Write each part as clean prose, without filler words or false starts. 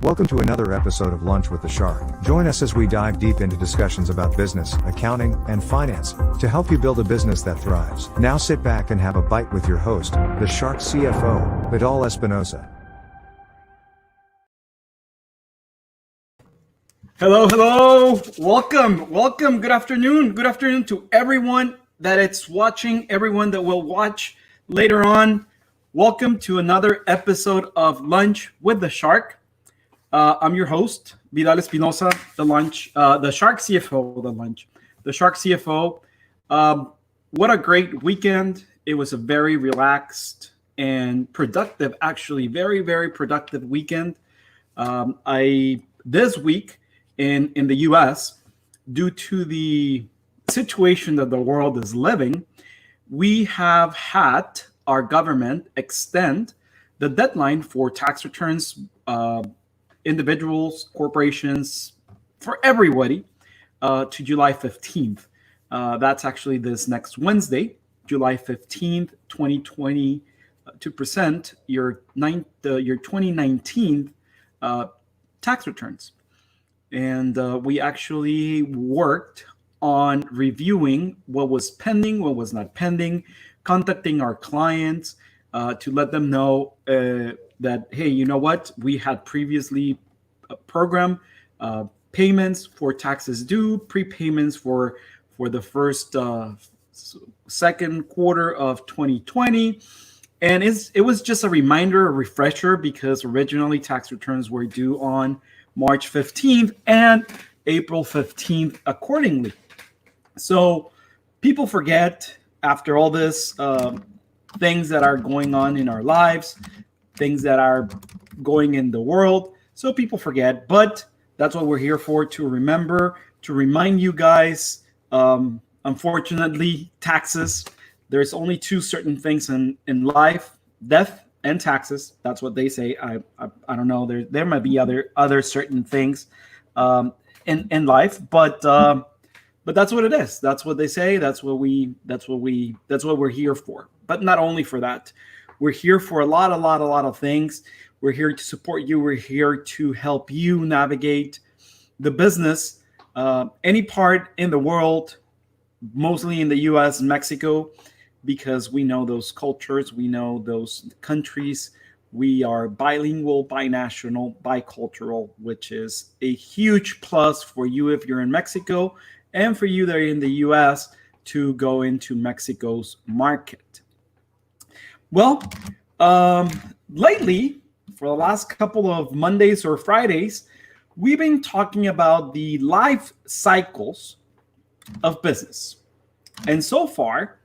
Welcome to another episode of Lunch with the Shark. Join us as we dive deep into discussions about business, accounting, and finance to help you build a business that thrives. Now sit back and have a bite with your host, the Shark CFO, Vidal Espinosa. Hello. Welcome. Good afternoon to everyone that it's watching, everyone that will watch later on. Welcome to another episode of Lunch with the Shark. I'm your host, Vidal Espinosa, the Shark CFO, the Shark CFO. What a great weekend. It was a very relaxed and productive, actually, very, very productive weekend. This week in the US, due to the situation that the world is living, we have had our government extend the deadline for tax returns, individuals, corporations, for everybody, to July 15th. That's actually this next Wednesday, July 15th, 2020, to present your 2019 tax returns. And we actually worked on reviewing what was pending, what was not pending, contacting our clients to let them know that, hey, you know what? We had previously programmed payments for taxes due, prepayments for the first second quarter of 2020. And it was just a reminder, a refresher, because originally tax returns were due on March 15th and April 15th accordingly. So people forget after all this, things that are going on in our lives, things that are going in the world. So people forget, but that's what we're here for, to remember, to remind you guys. Unfortunately, taxes, there's only two certain things in life: death and taxes. That's what they say. I don't know. There might be other certain things in life, but that's what it is. That's what they say. That's what we're here for. But not only for that, we're here for a lot of things. We're here to support you. We're here to help you navigate the business, any part in the world, mostly in the U.S. and Mexico, because we know those cultures, we know those countries. We are bilingual, binational, bicultural, which is a huge plus for you if you're in Mexico, and for you that are in the U.S. to go into Mexico's market. Well, lately, for the last couple of Mondays or Fridays, we've been talking about the life cycles of business. And so far,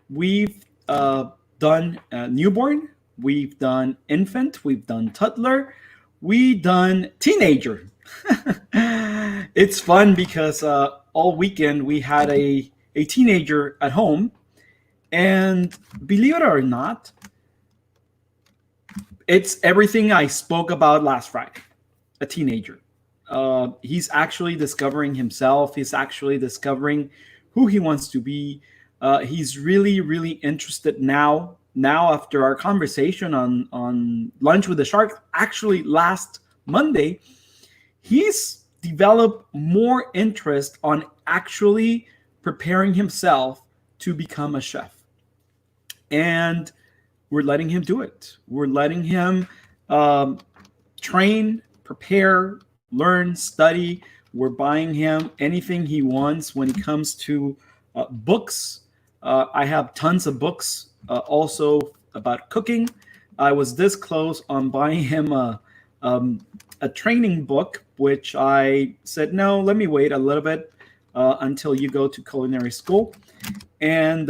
we've done newborn, we've done infant, we've done toddler, we've done teenager. It's fun because all weekend we had a teenager at home. And believe it or not, it's everything I spoke about last Friday. A teenager. He's actually discovering himself. He's actually discovering who he wants to be. He's really, really interested now after our conversation on Lunch with the Shark, actually last Monday, he's developed more interest on actually preparing himself to become a chef. And we're letting him do it. We're letting him train, prepare, learn, study. We're buying him anything he wants when it comes to books. I have tons of books also about cooking. I was this close on buying him a training book, which I said, no, let me wait a little bit until you go to culinary school. And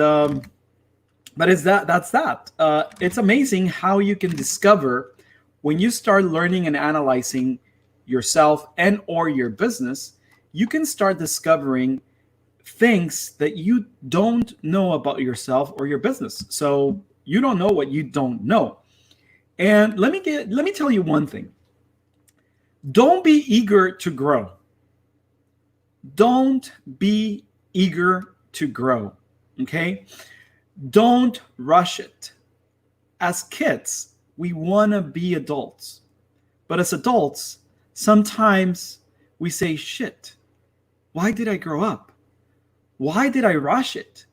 but that's that. It's amazing how you can discover when you start learning and analyzing yourself and or your business, you can start discovering things that you don't know about yourself or your business. So you don't know what you don't know. And let me tell you one thing. Don't be eager to grow. Don't be eager to grow. Okay? Don't rush it. As kids, we want to be adults. But as adults, Sometimes we say, shit, why did I grow up? Why did I rush it?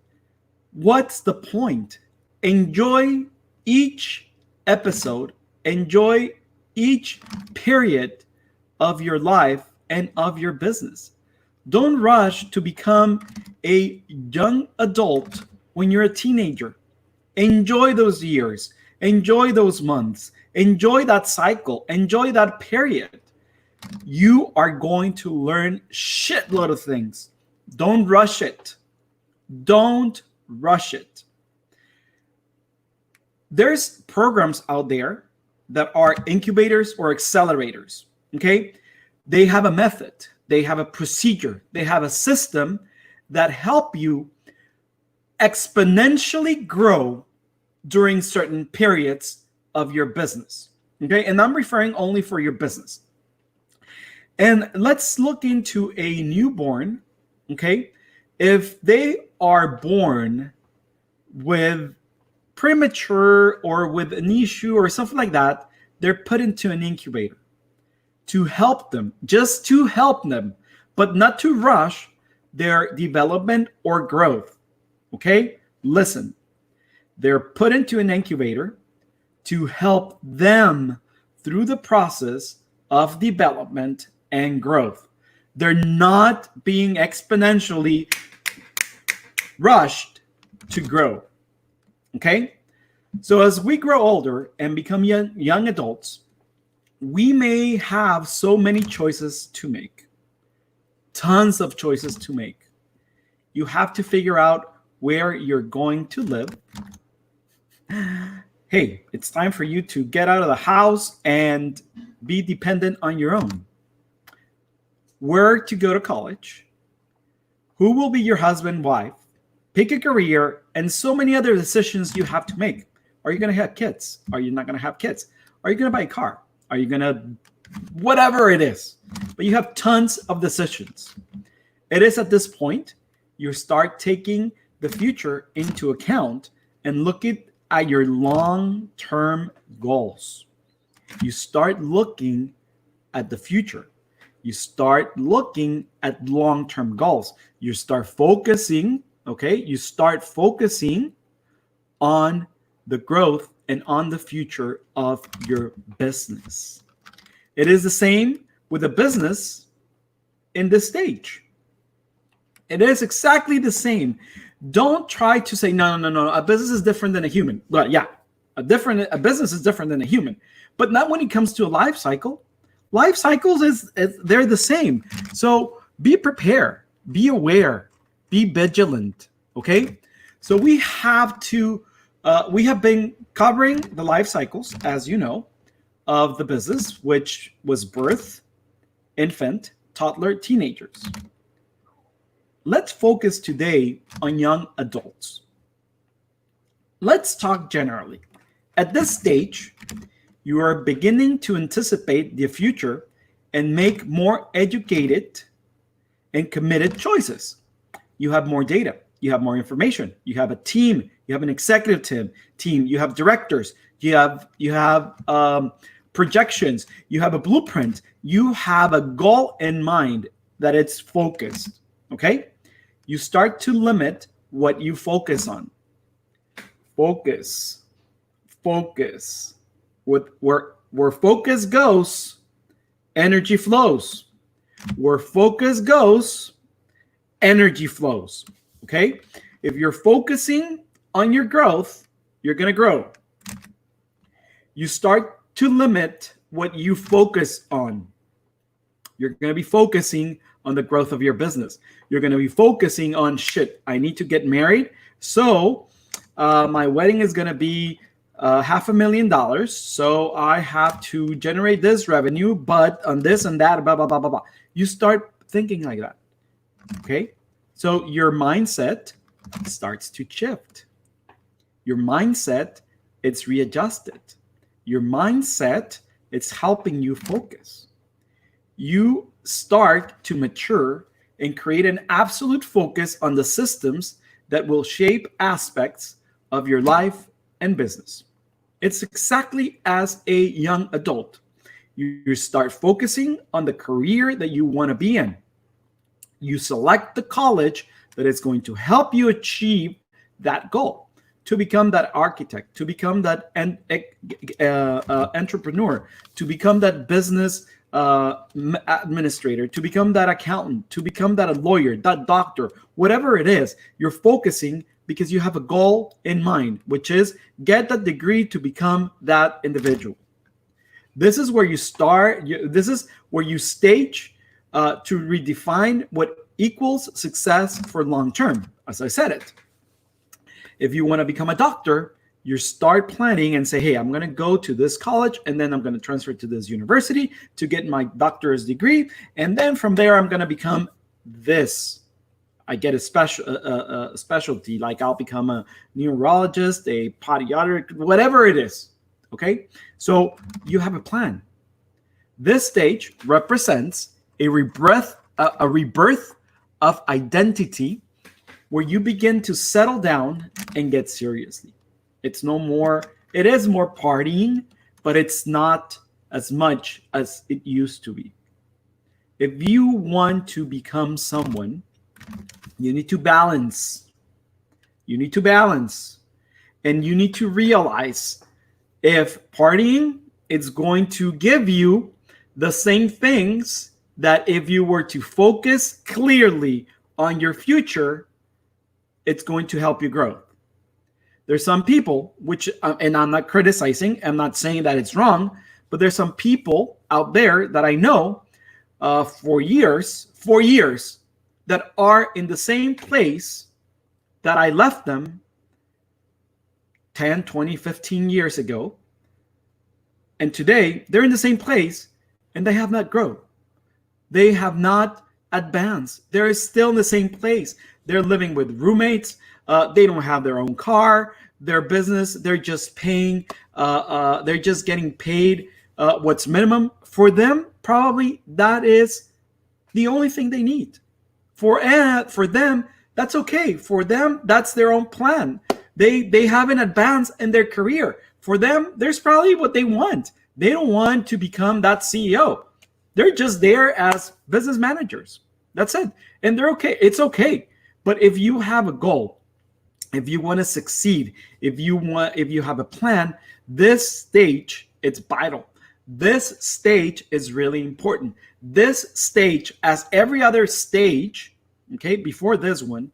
What's the point? Enjoy each episode, enjoy each period of your life and of your business. Don't rush to become a young adult when you're a teenager. Enjoy those years, enjoy those months, enjoy that cycle, enjoy that period. You are going to learn shitload of things. Don't rush it. Don't rush it. There's programs out there that are incubators or accelerators, okay? They have a method, they have a procedure, they have a system that help you exponentially grow during certain periods of your business, okay? And I'm referring only for your business. And let's look into a newborn, okay? If they are born with premature or with an issue or something like that, they're put into an incubator to help them, just to help them, but not to rush their development or growth. Okay? Listen, they're put into an incubator to help them through the process of development and growth. They're not being exponentially rushed to grow. Okay? So as we grow older and become young adults, we may have so many choices to make. Tons of choices to make. You have to figure out where you're going to live. Hey, it's time for you to get out of the house and be dependent on your own. Where to go to college. Who will be your husband, wife. Pick a career, and so many other decisions you have to make. Are you going to have kids? Are you not going to have kids? Are you going to buy a car? Are you going to, whatever it is. But you have tons of decisions. It is at this point, you start taking the future into account and looking at your long-term goals. You start looking at the future. You start looking at long-term goals. You start focusing, okay? You start focusing on the growth and on the future of your business. It is the same with a business in this stage. It is exactly the same. Don't try to say, no, a business is different than a human. Well, yeah, a business is different than a human, but not when it comes to a life cycle. Life cycles they're the same. So be prepared, be aware, be vigilant, okay? So we have been covering the life cycles, as you know, of the business, which was birth, infant, toddler, teenagers. Let's focus today on young adults. Let's talk generally. At this stage, you are beginning to anticipate the future and make more educated and committed choices. You have more data. You have more information. You have a team. You have an executive team. You have directors. You have projections. You have a blueprint. You have a goal in mind that it's focused. Okay? You start to limit what you focus on. Focus. Where focus goes, energy flows. Where focus goes, energy flows. Okay? If you're focusing on your growth, you're going to grow. You start to limit what you focus on. You're going to be focusing on the growth of your business. You're going to be focusing on, shit, I need to get married. So my wedding is going to be $500,000. So I have to generate this revenue, but on this and that, blah, blah, blah, blah, blah. You start thinking like that. Okay? So your mindset starts to shift. Your mindset, it's readjusted. Your mindset, it's helping you focus. You start to mature and create an absolute focus on the systems that will shape aspects of your life and business. It's exactly as a young adult. You start focusing on the career that you want to be in. You select the college that is going to help you achieve that goal, to become that architect, to become that entrepreneur, to become that business administrator, to become that accountant, to become that lawyer, that doctor, whatever it is. You're focusing because you have a goal in mind, which is get that degree to become that individual. This is where you start. This is where you stage to redefine what equals success for long term. As I said it, if you want to become a doctor, you start planning and say, hey, I'm going to go to this college, and then I'm going to transfer to this university to get my doctor's degree. And then from there, I'm going to become this. I get a specialty, like I'll become a neurologist, a podiatric, whatever it is. Okay, so you have a plan. This stage represents a rebirth of identity, where you begin to settle down and get seriously. It is more partying, but it's not as much as it used to be. If you want to become someone, you need to balance. You need to balance. And you need to realize if partying is going to give you the same things that if you were to focus clearly on your future, it's going to help you grow. There's some people, which, and I'm not criticizing, I'm not saying that it's wrong, but there's some people out there that I know for years, that are in the same place that I left them 10, 20, 15 years ago. And today, they're in the same place, and they have not grown. They have not advanced. They're still in the same place. They're living with roommates. They don't have their own car. Their business, they're just paying. They're just getting paid what's minimum. For them, probably that is the only thing they need. For them, that's okay. For them, that's their own plan. They haven't advanced in their career. For them, there's probably what they want. They don't want to become that CEO. They're just there as business managers. That's it. And they're okay. It's okay. But if you have a goal, if you want to succeed, if you have a plan, this stage, it's vital. This stage is really important. This stage, as every other stage, okay, before this one,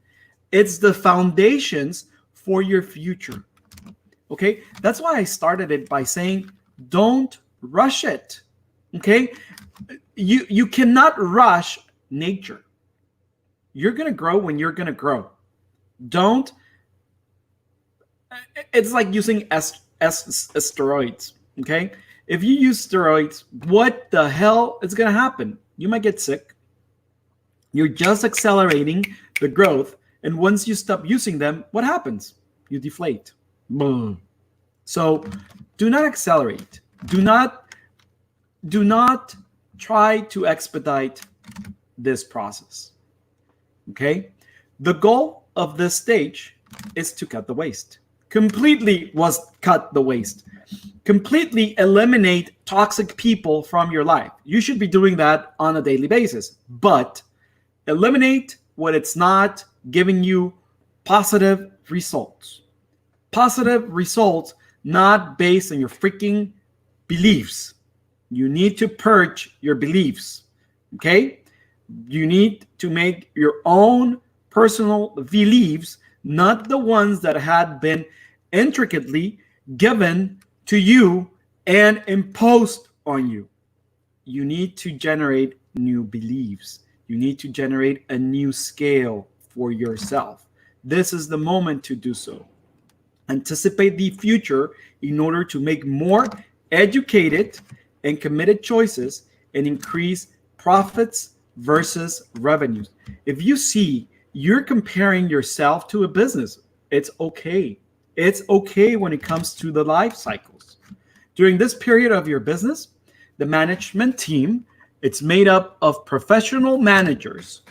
it's the foundations for your future. Okay, that's why I started it by saying, don't rush it. Okay, you cannot rush nature. You're gonna grow when you're gonna grow. Don't. It's like using steroids. Okay, if you use steroids, what the hell is gonna happen? You might get sick. You're just accelerating the growth, and once you stop using them, what happens? You deflate. Boom. So do not accelerate. Do not try to expedite this process. Okay? The goal of this stage is to cut the waste. Completely cut the waste. Completely eliminate toxic people from your life. You should be doing that on a daily basis. But eliminate what it's not giving you positive results. Positive results not based on your freaking beliefs. You need to purge your beliefs. Okay? You need to make your own personal beliefs, not the ones that had been intricately given to you and imposed on you. You need to generate new beliefs. You need to generate a new scale for yourself. This is the moment to do so. Anticipate the future in order to make more educated and committed choices and increase profits versus revenues. If you see you're comparing yourself to a business, it's okay. It's okay when it comes to the life cycles. During this period of your business, the management team, it's made up of professional managers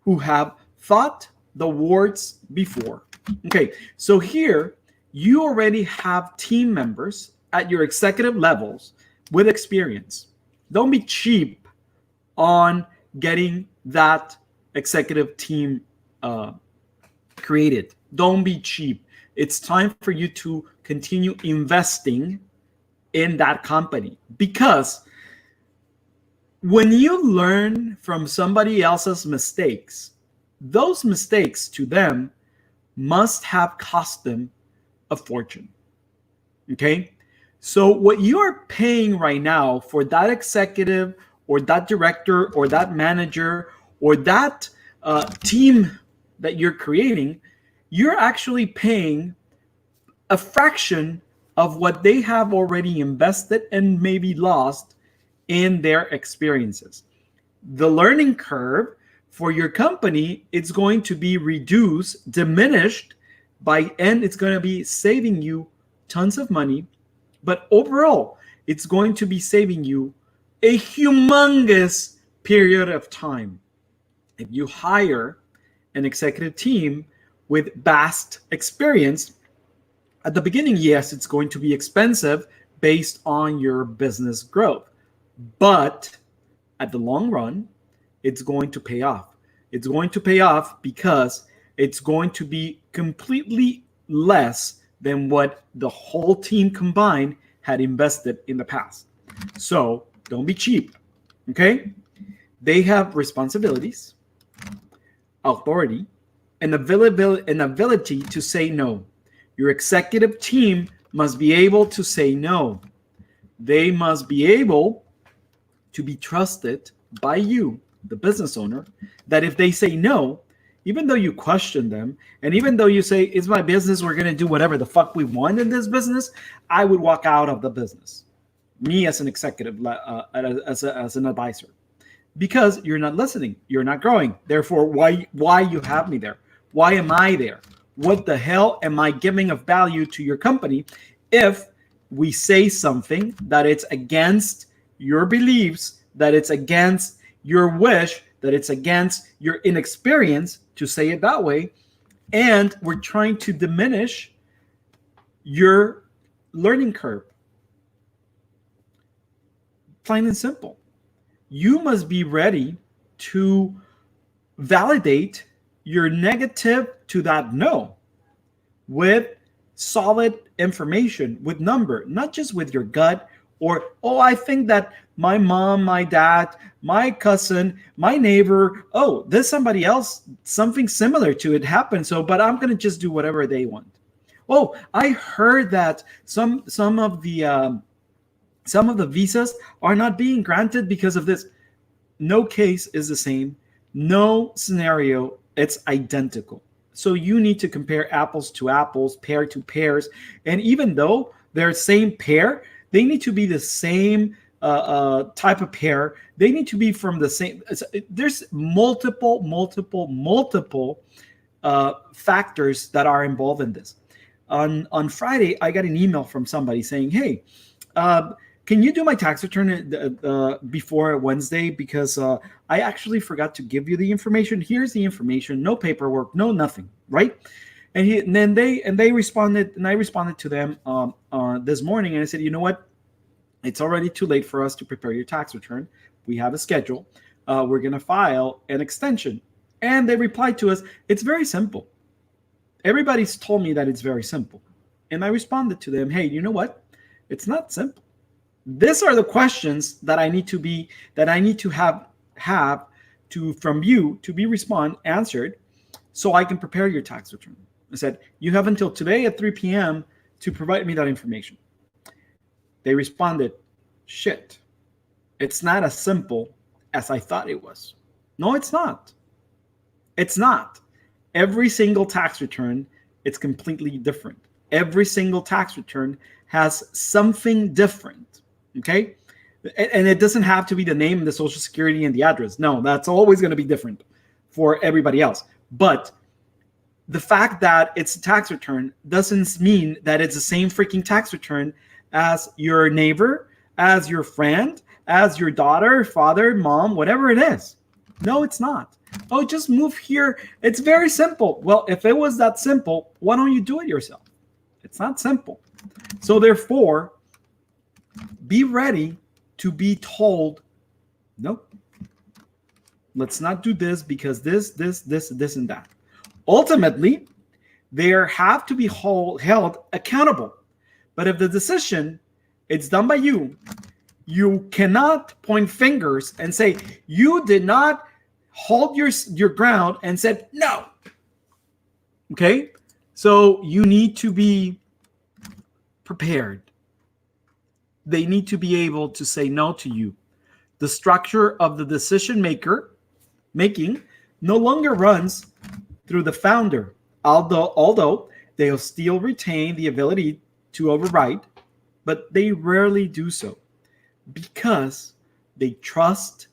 who have thought the words before. Okay, so here you already have team members at your executive levels with experience. Don't be cheap on getting that executive team created. Don't be cheap. It's time for you to continue investing in that company, because when you learn from somebody else's mistakes, those mistakes to them must have cost them a fortune. Okay? So what you are paying right now for that executive or that director or that manager or that team that you're creating, you're actually paying a fraction of what they have already invested and maybe lost in their experiences. The learning curve for your company, it's going to be reduced, diminished and it's going to be saving you tons of money. But overall, it's going to be saving you a humongous period of time. If you hire an executive team with vast experience, at the beginning, yes, it's going to be expensive based on your business growth. But at the long run, it's going to pay off. It's going to pay off because it's going to be completely less than what the whole team combined had invested in the past. So don't be cheap, okay? They have responsibilities, authority, and ability to say no. Your executive team must be able to say no. They must be able to be trusted by you, the business owner, that if they say no, even though you question them, and even though you say, it's my business, we're going to do whatever the fuck we want in this business, I would walk out of the business. Me as an executive, as an advisor. Because you're not listening, you're not growing. Therefore, why you have me there? Why am I there? What the hell am I giving of value to your company if we say something that it's against your beliefs, that it's against your wish, that it's against your inexperience, to say it that way, and we're trying to diminish your learning curve? Plain and simple. You must be ready to validate your negative to that no with solid information, with number, not just with your gut or, oh, I think that my mom, my dad, my cousin, my neighbor, oh, there's somebody else, something similar to it happened. So, but I'm going to just do whatever they want. Oh, I heard that some of the visas are not being granted because of this. No case is the same. No scenario, it's identical. So you need to compare apples to apples, pair to pairs. And even though they're same pair, they need to be the same type of pair. They need to be from the same. There's multiple factors that are involved in this. On Friday, I got an email from somebody saying, hey, can you do my tax return before Wednesday? Because I actually forgot to give you the information. Here's the information. No paperwork, no nothing, right? And then they responded, and I responded to them this morning, and I said, you know what? It's already too late for us to prepare your tax return. We have a schedule. We're going to file an extension. And they replied to us, it's very simple. Everybody's told me that it's very simple. And I responded to them, hey, you know what? It's not simple. These are the questions that I need to have from you to be answered so I can prepare your tax return. I said, you have until today at 3 p.m. to provide me that information. They responded, shit, it's not as simple as I thought it was. No, it's not. It's not. Every single tax return, it's completely different. Every single tax return has something different. Okay? And it doesn't have to be the name, the social security, and the address. No, that's always going to be different for everybody else. But the fact that it's a tax return doesn't mean that it's the same freaking tax return as your neighbor, as your friend, as your daughter, father, mom, whatever it is. No, it's not. Oh, just move here. It's very simple. Well, if it was that simple, why don't you do it yourself? It's not simple. So therefore, Be ready to be told, nope, let's not do this because this, and that. Ultimately, they have to be held accountable. But if the decision it's done by you, you cannot point fingers and say, you did not hold your ground and said no. Okay? So you need to be prepared. They need to be able to say no to you. The structure of the decision making no longer runs through the founder, although they'll still retain the ability to override, but they rarely do so because they trust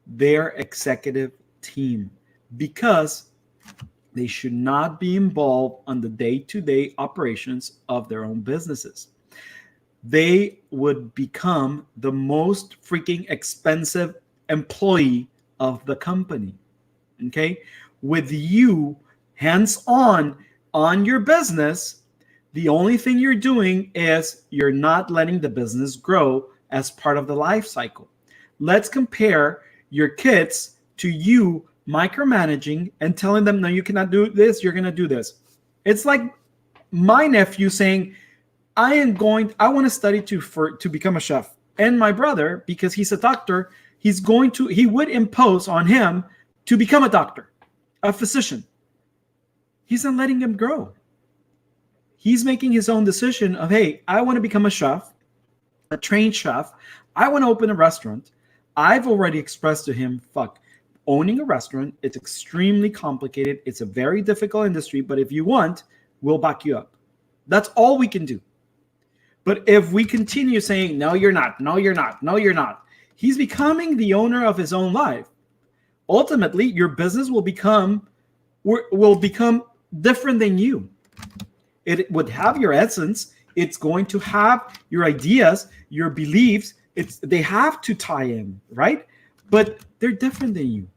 their executive team, because they should not be involved on the day-to-day operations of their own businesses. They would become the most freaking expensive employee of the company. Okay? With you hands-on your business, the only thing you're doing is you're not letting the business grow as part of the life cycle. Let's compare your kids to you micromanaging and telling them, no, you cannot do this, you're going to do this. It's like my nephew saying, I want to study to become a chef. And my brother, because he's a doctor, he would impose on him to become a doctor, a physician. He's not letting him grow. He's making his own decision of, hey, I want to become a chef, a trained chef. I want to open a restaurant. I've already expressed to him, owning a restaurant, it's extremely complicated. It's a very difficult industry, but if you want, we'll back you up. That's all we can do. But if we continue saying, no, you're not, no, you're not, no, you're not, he's becoming the owner of his own life. Ultimately, your business will become different than you. It would have your essence. It's going to have your ideas, your beliefs. They have to tie in, right? But they're different than you.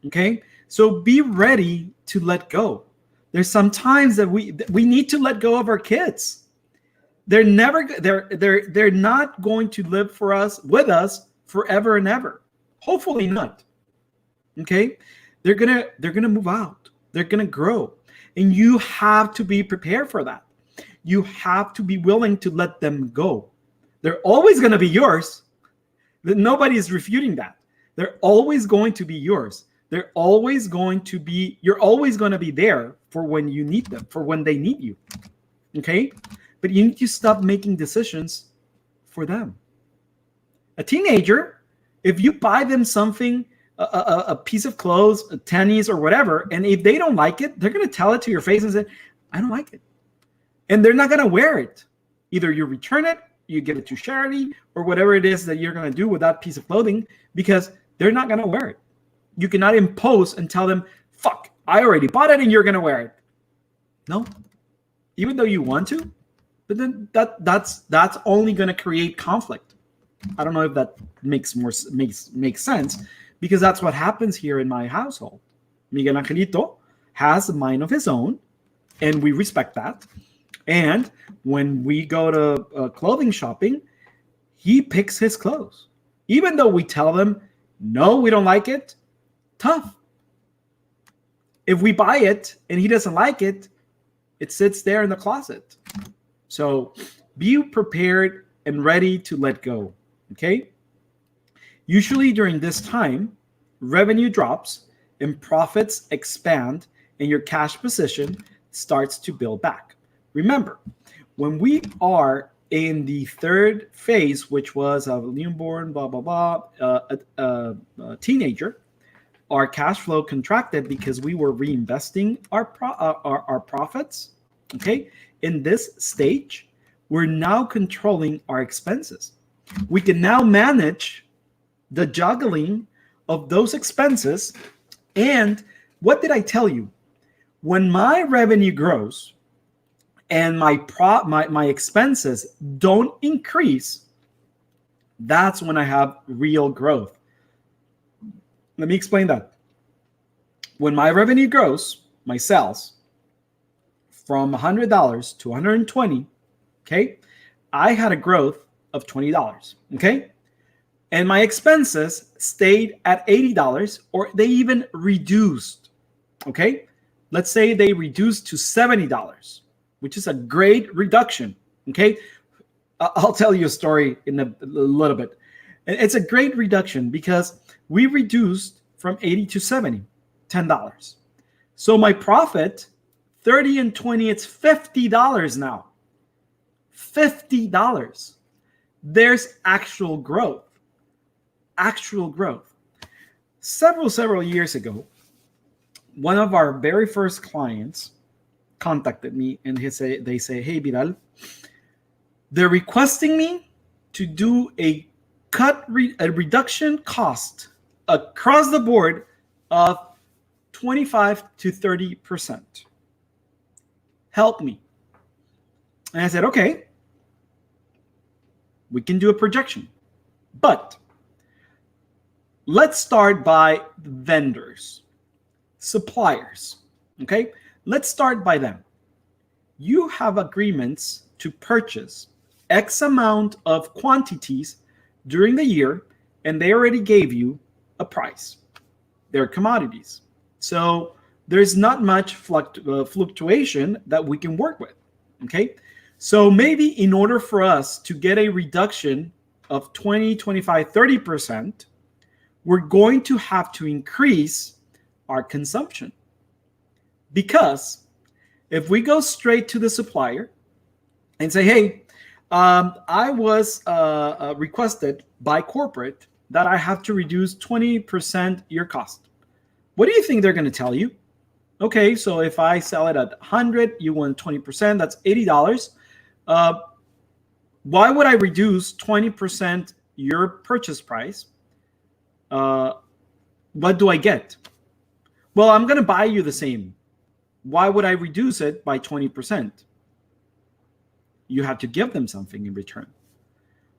Okay? So be ready to let go. There's some times that we need to let go of our kids. They're not going to live with us forever and ever. Hopefully not. Okay? They're gonna move out. They're gonna grow. And you have to be prepared for that. You have to be willing to let them go. They're always going to be yours. Nobody is refuting that. They're always going to be yours. You're always going to be there for when you need them, for when they need you. Okay? But you need to stop making decisions for them. A teenager, if you buy them something, a piece of clothes, a tennis or whatever, and if they don't like it, they're going to tell it to your face and say, I don't like it. And they're not going to wear it. Either you return it, you give it to charity, or whatever it is that you're going to do with that piece of clothing, because they're not going to wear it. You cannot impose and tell them, I already bought it and you're going to wear it. No. Even though you want to, but then that's only going to create conflict. I don't know if that makes sense, because that's what happens here in my household. Miguel Angelito has a mind of his own, and we respect that. And when we go to clothing shopping, he picks his clothes. Even though we tell them, no, we don't like it, tough. If we buy it and he doesn't like it, it sits there in the closet. So be prepared and ready to let go, okay? Usually during this time, revenue drops and profits expand and your cash position starts to build back. Remember, when we are in the third phase, which was a newborn, a teenager, our cash flow contracted because we were reinvesting our profits. Okay, in this stage, we're now controlling our expenses. We can now manage the juggling of those expenses. And what did I tell you? When my revenue grows and my expenses don't increase, that's when I have real growth. Let me explain that. When my revenue grows, my sales, from $100 to $120, okay, I had a growth of $20, okay? And my expenses stayed at $80, or they even reduced, okay? Let's say they reduced to $70, which is a great reduction, okay? I'll tell you a story in a little bit. It's a great reduction because we reduced from 80 to 70, $10. So my profit, 30 and 20, it's $50 now. $50. There's actual growth. Actual growth. Several years ago, one of our very first clients contacted me and they say, hey, Vidal, they're requesting me to do a reduction cost across the board of 25 to 30%. Help me. And I said, okay, we can do a projection, but let's start by vendors, suppliers, okay? Let's start by them. You have agreements to purchase X amount of quantities during the year, and they already gave you a price. They're commodities. So there's not much fluctuation that we can work with, okay? So maybe in order for us to get a reduction of 20, 25, 30%, we're going to have to increase our consumption. Because if we go straight to the supplier and say, hey, I was requested by corporate that I have to reduce 20% your cost. What do you think they're going to tell you? Okay, so if I sell it at 100, you want 20%, that's $80. Why would I reduce 20% your purchase price? What do I get? Well, I'm going to buy you the same. Why would I reduce it by 20%? You have to give them something in return.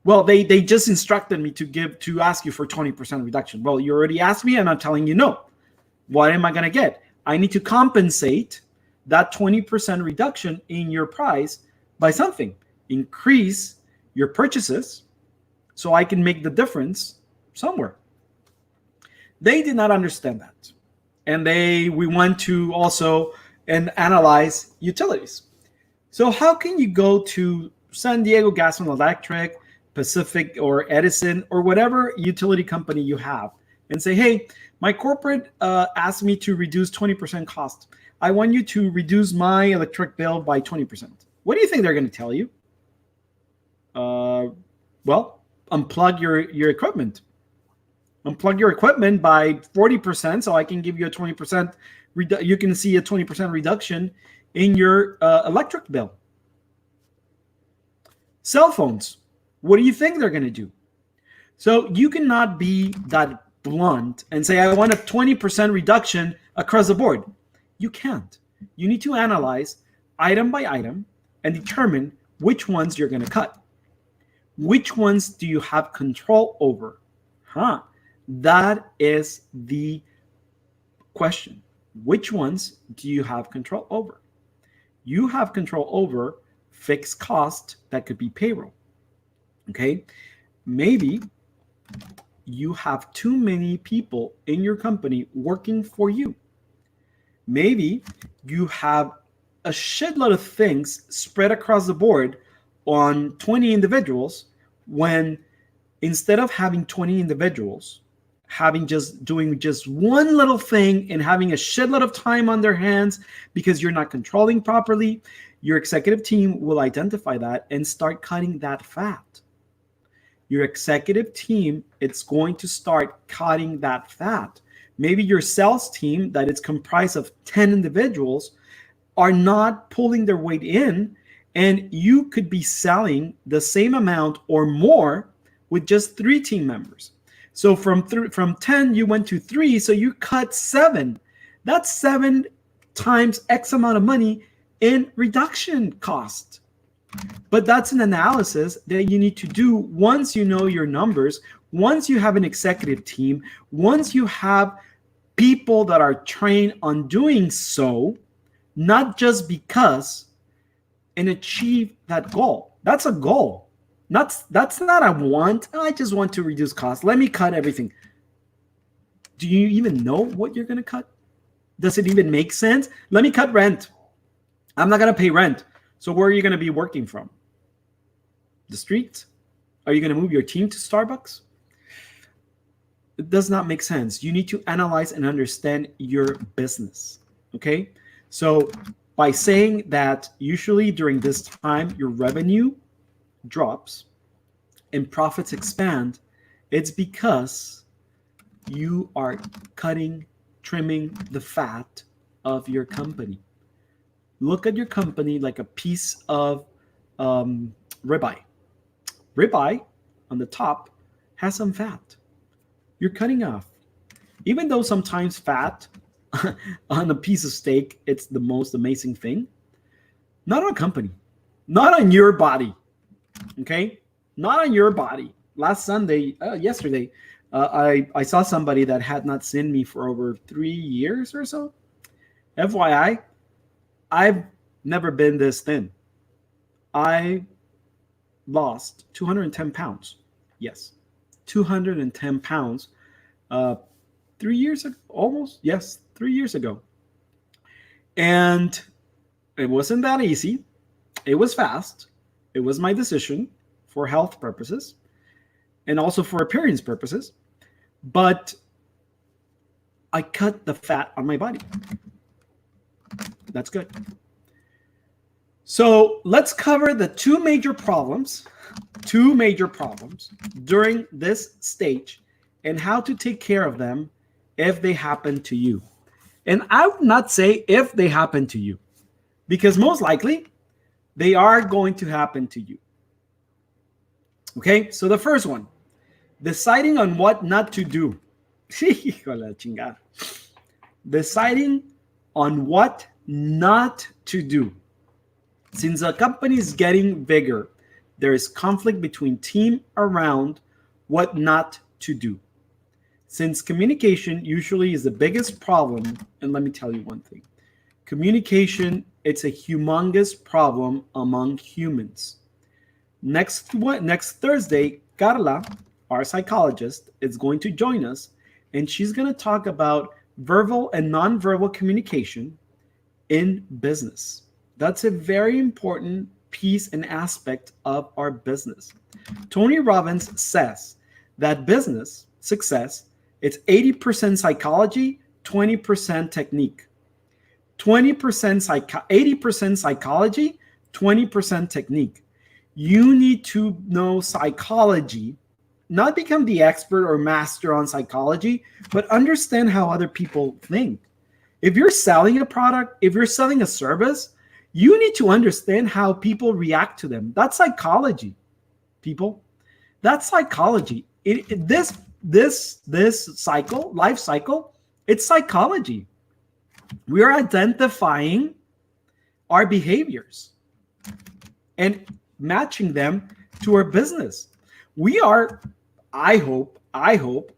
Well, they just instructed me to ask you for 20% reduction. Well, you already asked me and I'm telling you no. What am I going to get? I need to compensate that 20% reduction in your price by something. Increase your purchases so I can make the difference somewhere. They did not understand that. And we went to also and analyze utilities. So how can you go to San Diego Gas and Electric, Pacific or Edison or whatever utility company you have and say, hey, my corporate asked me to reduce 20% cost. I want you to reduce my electric bill by 20%. What do you think they're going to tell you? Well, unplug your equipment. Unplug your equipment by 40% so I can give you a 20%. You can see a 20% reduction in your electric bill. Cell phones. What do you think they're going to do? So you cannot be that blunt and say, I want a 20% reduction across the board. You can't. You need to analyze item by item and determine which ones you're going to cut. Which ones do you have control over? That is the question. Which ones do you have control over? You have control over fixed cost that could be payroll. Okay? Maybe you have too many people in your company working for you. Maybe you have a shitload of things spread across the board on 20 individuals when instead of having 20 individuals, doing just one little thing and having a shitload of time on their hands because you're not controlling properly, your executive team will identify that and start cutting that fat. Your executive team, it's going to start cutting that fat. Maybe your sales team that is comprised of 10 individuals are not pulling their weight in, and you could be selling the same amount or more with just 3 team members. So from 10, you went to 3, so you cut 7. That's 7 times X amount of money in reduction cost. But that's an analysis that you need to do once you know your numbers, once you have an executive team, once you have people that are trained on doing so, not just because, and achieve that goal. That's a goal. That's not a want. I just want to reduce costs. Let me cut everything. Do you even know what you're going to cut? Does it even make sense? Let me cut rent. I'm not going to pay rent. So where are you going to be working from? The streets? Are you going to move your team to Starbucks? It does not make sense. You need to analyze and understand your business. Okay? So by saying that usually during this time, your revenue drops and profits expand, it's because you are trimming the fat of your company. Look at your company like a piece of ribeye. Ribeye on the top has some fat. You're cutting off. Even though sometimes fat on a piece of steak, it's the most amazing thing. Not on a company. Not on your body. Okay? Not on your body. Yesterday, I saw somebody that had not seen me for over 3 years or so. FYI, I've never been this thin. I lost 210 pounds. Yes, 210 pounds 3 years ago, almost. Yes, 3 years ago. And it wasn't that easy. It was fast. It was my decision for health purposes and also for appearance purposes. But I cut the fat on my body. That's good. So let's cover the two major problems during this stage and how to take care of them if they happen to you. And I would not say if they happen to you, because most likely they are going to happen to you. Okay, so the first one, deciding on what not to do. Deciding on what not to do. Since a company is getting bigger, there is conflict between team around what not to do. Since communication usually is the biggest problem, and let me tell you one thing. Communication, it's a humongous problem among humans. Next Thursday, Carla, our psychologist, is going to join us, and she's going to talk about verbal and nonverbal communication in business. That's a very important piece and aspect of our business. Tony Robbins says that business success, it's 80% psychology, 20% technique. 80% psychology, 20% technique. You need to know psychology, not become the expert or master on psychology, but understand how other people think. If you're selling a product, if you're selling a service, you need to understand how people react to them. That's psychology, people. That's psychology. This life cycle, it's psychology. We are identifying our behaviors and matching them to our business. We are, I hope,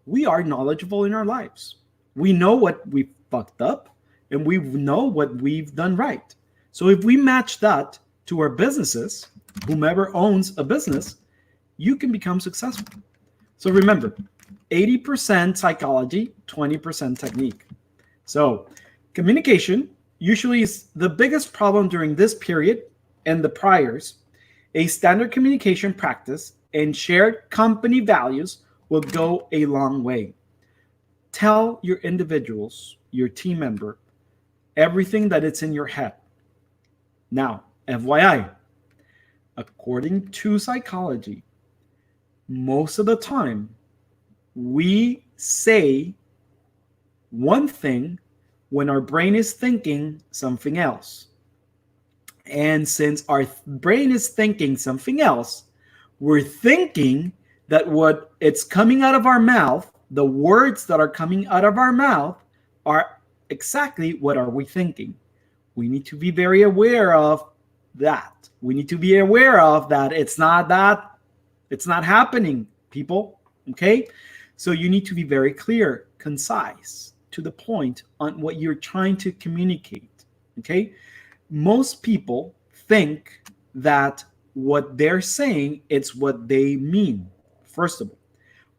we are knowledgeable in our lives. We know what we fucked up and we know what we've done right. So if we match that to our businesses, whomever owns a business, you can become successful. So remember, 80% psychology, 20% technique. So communication usually is the biggest problem during this period and the priors. A standard communication practice and shared company values will go a long way. Tell your individuals, your team member, everything that it's in your head. Now, FYI, according to psychology, most of the time, we say one thing when our brain is thinking something else. And since our brain is thinking something else, we're thinking that what it's coming out of our mouth, the words that are coming out of our mouth are exactly what are we thinking. We need to be very aware of that. We need to be aware of that. It's not happening, people. Okay? So you need to be very clear, concise, to the point on what you're trying to communicate. Okay? Most people think that what they're saying, it's what they mean. First of all,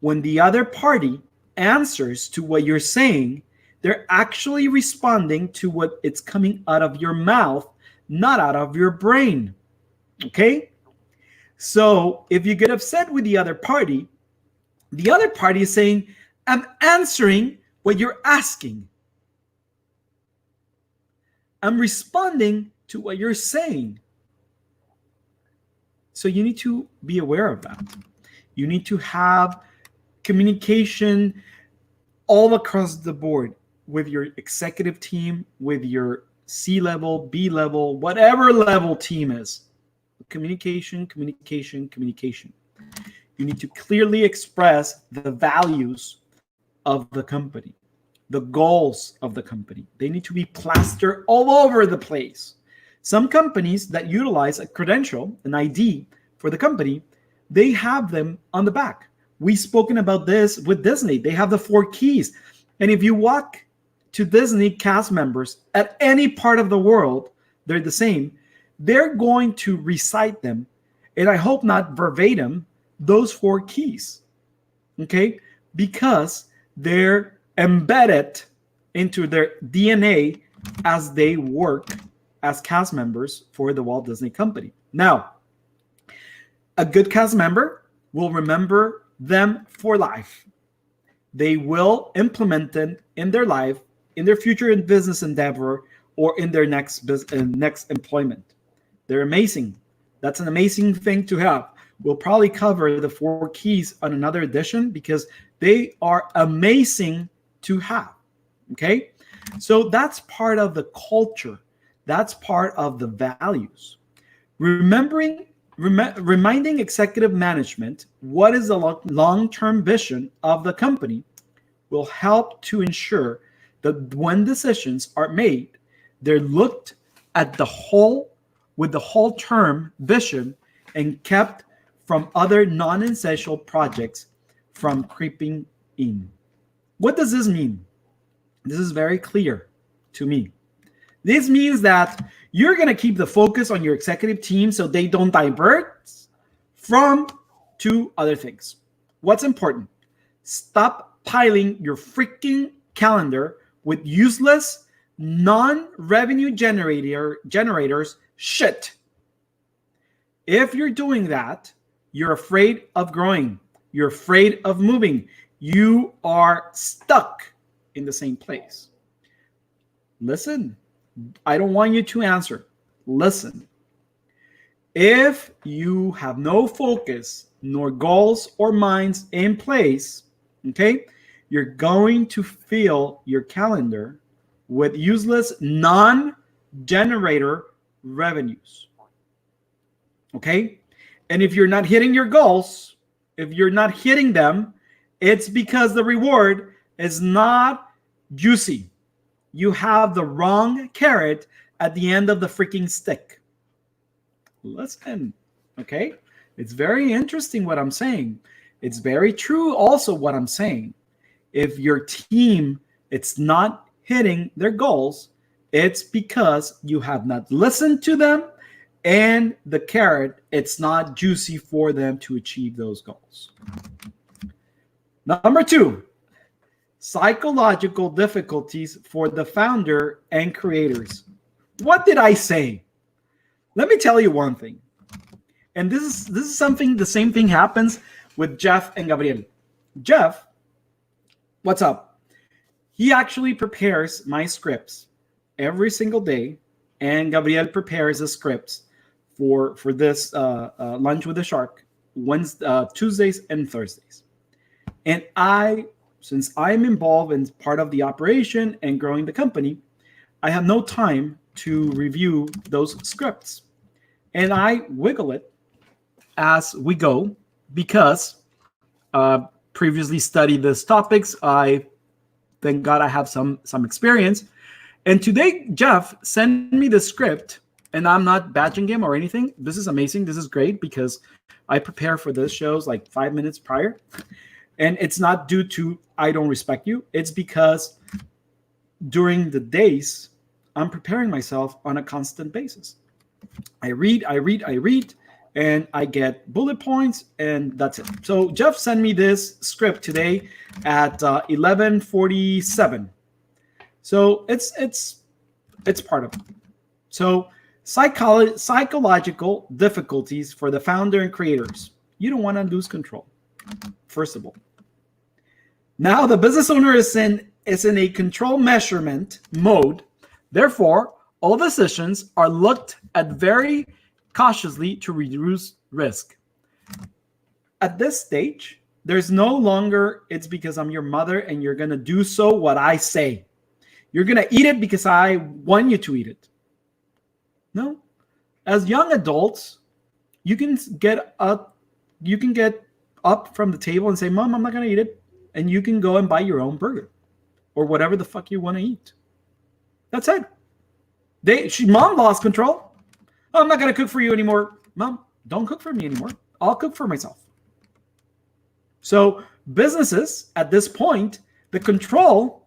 when the other party answers to what you're saying, they're actually responding to what it's coming out of your mouth, not out of your brain. Okay? So if you get upset with the other party is saying, I'm answering what you're asking. I'm responding to what you're saying. So you need to be aware of that. You need to have communication all across the board with your executive team, with your C level, B level, whatever level team is. Communication, communication, communication. You need to clearly express the values of the company, the goals of the company. They need to be plastered all over the place. Some companies that utilize a credential, an ID for the company, they have them on the back. We've spoken about this with Disney. They have the 4 keys. And if you walk to Disney cast members at any part of the world, they're the same. They're going to recite them, and I hope not verbatim, those 4 keys. Okay? Because they're embedded into their DNA as they work as cast members for the Walt Disney Company. Now, a good cast member will remember them for life. They will implement them in their life, in their future business endeavor, or in their next employment. They're amazing. That's an amazing thing to have. We'll probably cover the 4 keys on another edition because they are amazing to have. Okay? So that's part of the culture. That's part of the values. Reminding executive management what is the long-term vision of the company will help to ensure that when decisions are made, they're looked at the whole with the whole term vision and kept from other non-essential projects from creeping in. What does this mean? This is very clear to me. This means that you're going to keep the focus on your executive team so they don't divert from to other things. What's important? Stop piling your freaking calendar with useless, non-revenue generators shit. If you're doing that, you're afraid of growing. You're afraid of moving. You are stuck in the same place. Listen, I don't want you to answer. Listen. If you have no focus, nor goals or minds in place, okay, you're going to fill your calendar with useless non-generator revenues. Okay? And if you're not hitting your goals, if you're not hitting them, it's because the reward is not juicy. You have the wrong carrot at the end of the freaking stick. Listen, okay? It's very interesting what I'm saying. It's very true also what I'm saying. If your team, it's not hitting their goals, it's because you have not listened to them, and the carrot, it's not juicy for them to achieve those goals. Number 2, psychological difficulties for the founder and creators. What did I say? Let me tell you one thing. And this is something, the same thing happens with Jeff and Gabriel. Jeff, what's up? He actually prepares my scripts every single day, and Gabriel prepares the scripts for this Lunch with the Shark Tuesdays and Thursdays. And since I'm involved in part of the operation and growing the company, I have no time to review those scripts. And I wiggle it as we go because previously studied these topics. Thank God I have some experience. And today, Jeff sent me the script, and I'm not badging him or anything. This is amazing. This is great because I prepare for these shows like 5 minutes prior. And it's not due to I don't respect you. It's because during the days, I'm preparing myself on a constant basis. I read, and I get bullet points, and that's it. So Jeff sent me this script today at 11:47. So it's part of it. So psychological difficulties for the founder and creators. You don't want to lose control, first of all. Now the business owner is in a control measurement mode. Therefore, all decisions are looked at very cautiously to reduce risk. At this stage, there's no longer, it's because I'm your mother and you're going to do so what I say. You're going to eat it because I want you to eat it. No. As young adults, you can get up from the table and say, Mom, I'm not going to eat it. And you can go and buy your own burger or whatever the fuck you want to eat. That's it. Mom lost control. Oh, I'm not going to cook for you anymore. Mom, don't cook for me anymore. I'll cook for myself. So businesses at this point, the control,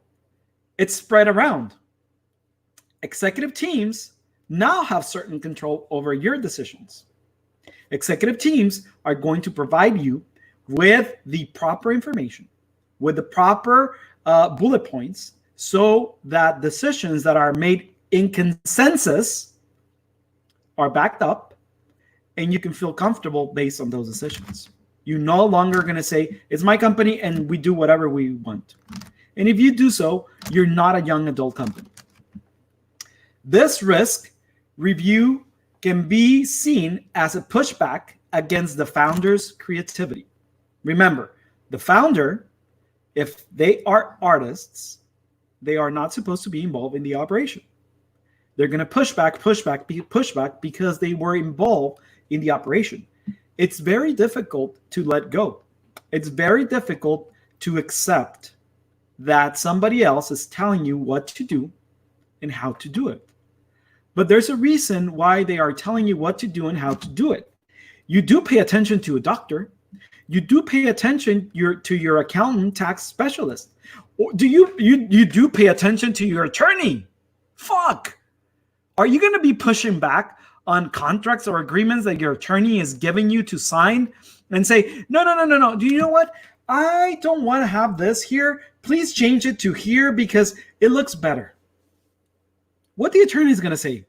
it's spread around. Executive teams now have certain control over your decisions. Executive teams are going to provide you with the proper information, with the proper bullet points, so that decisions that are made in consensus are backed up and you can feel comfortable based on those decisions. You're no longer going to say, it's my company and we do whatever we want. And if you do so, you're not a young adult company. This risk review can be seen as a pushback against the founder's creativity. Remember, the founder, if they are artists, they are not supposed to be involved in the operation. They're going to push back because they were involved in the operation. It's very difficult to let go. It's very difficult to accept that somebody else is telling you what to do and how to do it. But there's a reason why they are telling you what to do and how to do it. You do pay attention to a doctor. You do pay attention to your accountant, tax specialist. Or you do pay attention to your attorney. Fuck. Are you going to be pushing back on contracts or agreements that your attorney is giving you to sign and say, no. Do you know what? I don't want to have this here. Please change it to here because it looks better. What the attorney is going to say,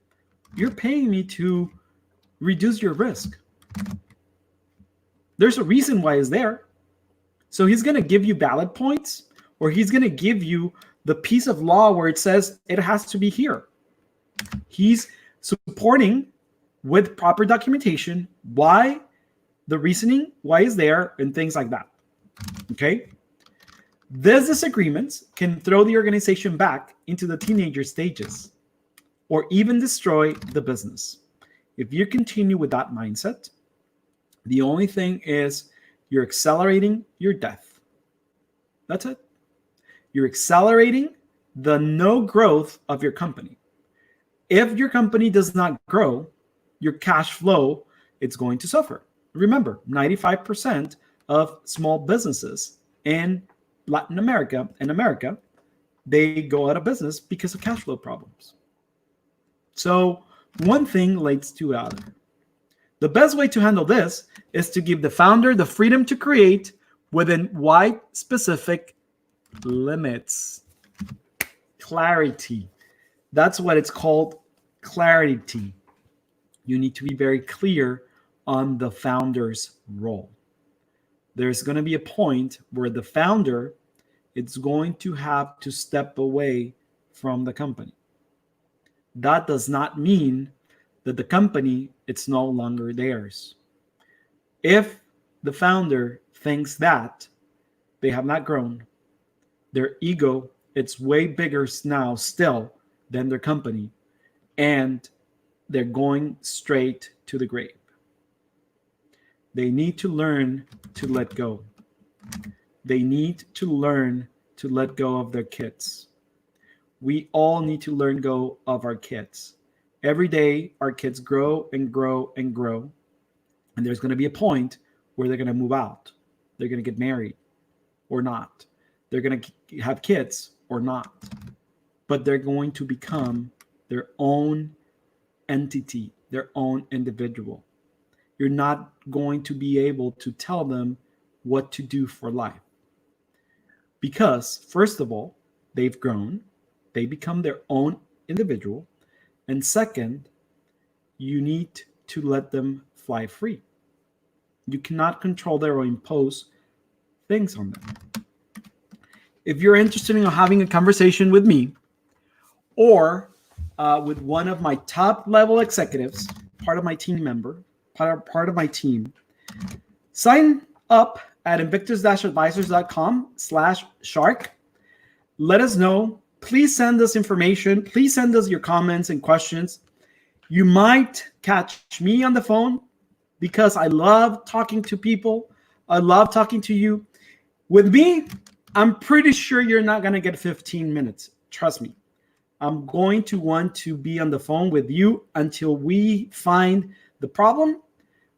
you're paying me to reduce your risk. There's a reason why it's there. So he's going to give you ballot points, or he's going to give you the piece of law where it says it has to be here. He's supporting with proper documentation why the reasoning, why is there, and things like that. Okay? These disagreements can throw the organization back into the teenager stages or even destroy the business. If you continue with that mindset, the only thing is you're accelerating your death. That's it. You're accelerating the no growth of your company. If your company does not grow, your cash flow, it's going to suffer. Remember, 95% of small businesses in Latin America and America, they go out of business because of cash flow problems. So one thing leads to the other. The best way to handle this is to give the founder the freedom to create within wide specific limits. Clarity. That's what it's called, clarity. You need to be very clear on the founder's role. There's going to be a point where the founder is going to have to step away from the company. That does not mean that the company, it's no longer theirs. If the founder thinks that they have not grown, their ego, it's way bigger now still than their company, and they're going straight to the grave. They need to learn to let go. They need to learn to let go of their kids. We all need to learn go of our kids. Every day, our kids grow and grow and grow. And there's going to be a point where they're going to move out. They're going to get married or not. They're going to have kids or not. But they're going to become their own entity, their own individual. you're not going to be able to tell them what to do for life. Because, first of all, they've grown, they become their own individual. And second, you need to let them fly free. You cannot control them or impose things on them. If you're interested in having a conversation with me or with one of my top level executives, part of my team member, part of my team, sign up at invictus-advisors.com/shark. Let us know. Please send us information. Please send us your comments and questions. You might catch me on the phone because I love talking to people. I love talking to you. With me, I'm pretty sure you're not going to get 15 minutes. Trust me. I'm going to want to be on the phone with you until we find the problem,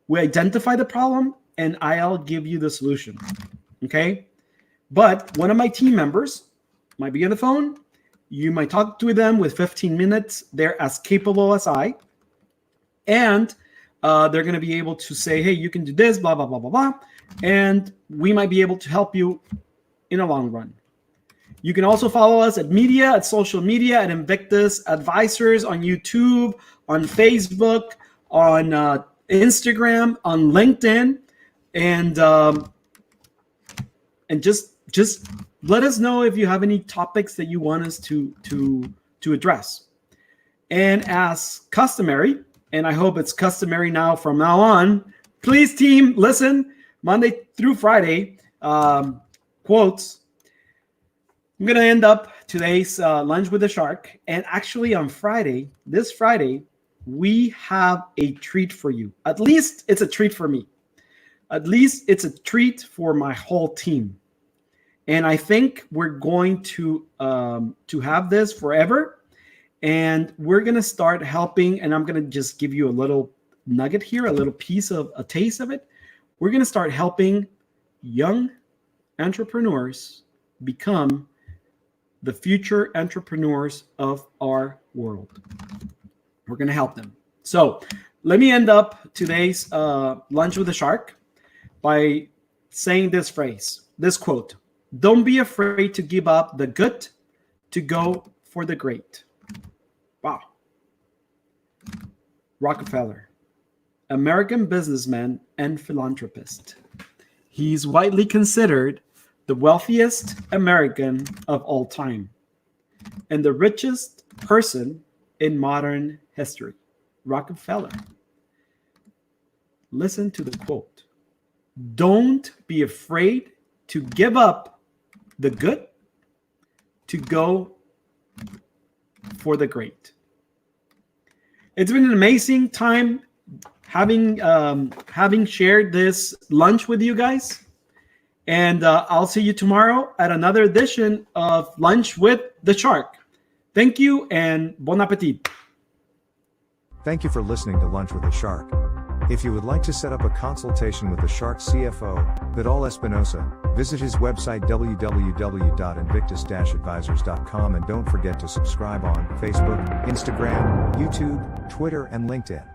we identify the problem, and I'll give you the solution. Okay? But one of my team members might be on the phone. You might talk to them with 15 minutes. They're as capable as I. And they're going to be able to say, hey, you can do this, blah, blah, blah, blah, blah. And we might be able to help you in the long run. You can also follow us at social media, at Invictus Advisors on YouTube, on Facebook, on Instagram, on LinkedIn, and just let us know if you have any topics that you want us to address. And as customary, and I hope it's customary now from now on, please, team, listen. Monday through Friday, quotes. I'm going to end up today's Lunch with the Shark. And actually on this Friday, we have a treat for you. At least it's a treat for me. At least it's a treat for my whole team. And I think we're going to have this forever. And we're going to start helping. And I'm going to just give you a little nugget here, a little piece of a taste of it. We're going to start helping young entrepreneurs become the future entrepreneurs of our world. We're going to help them. So let me end up today's Lunch with the Shark by saying this phrase, this quote: don't be afraid to give up the good to go for the great. Wow. Rockefeller, American businessman and philanthropist. He's widely considered the wealthiest American of all time and the richest person in modern history. Rockefeller. Listen to the quote. Don't be afraid to give up the good to go for the great. It's been an amazing time having shared this lunch with you guys. And I'll see you tomorrow at another edition of Lunch with the Shark. Thank you and bon appetit. Thank you for listening to Lunch with the Shark. If you would like to set up a consultation with the Shark CFO, Vidal Espinosa, visit his website www.invictus-advisors.com, and don't forget to subscribe on Facebook, Instagram, YouTube, Twitter, and LinkedIn.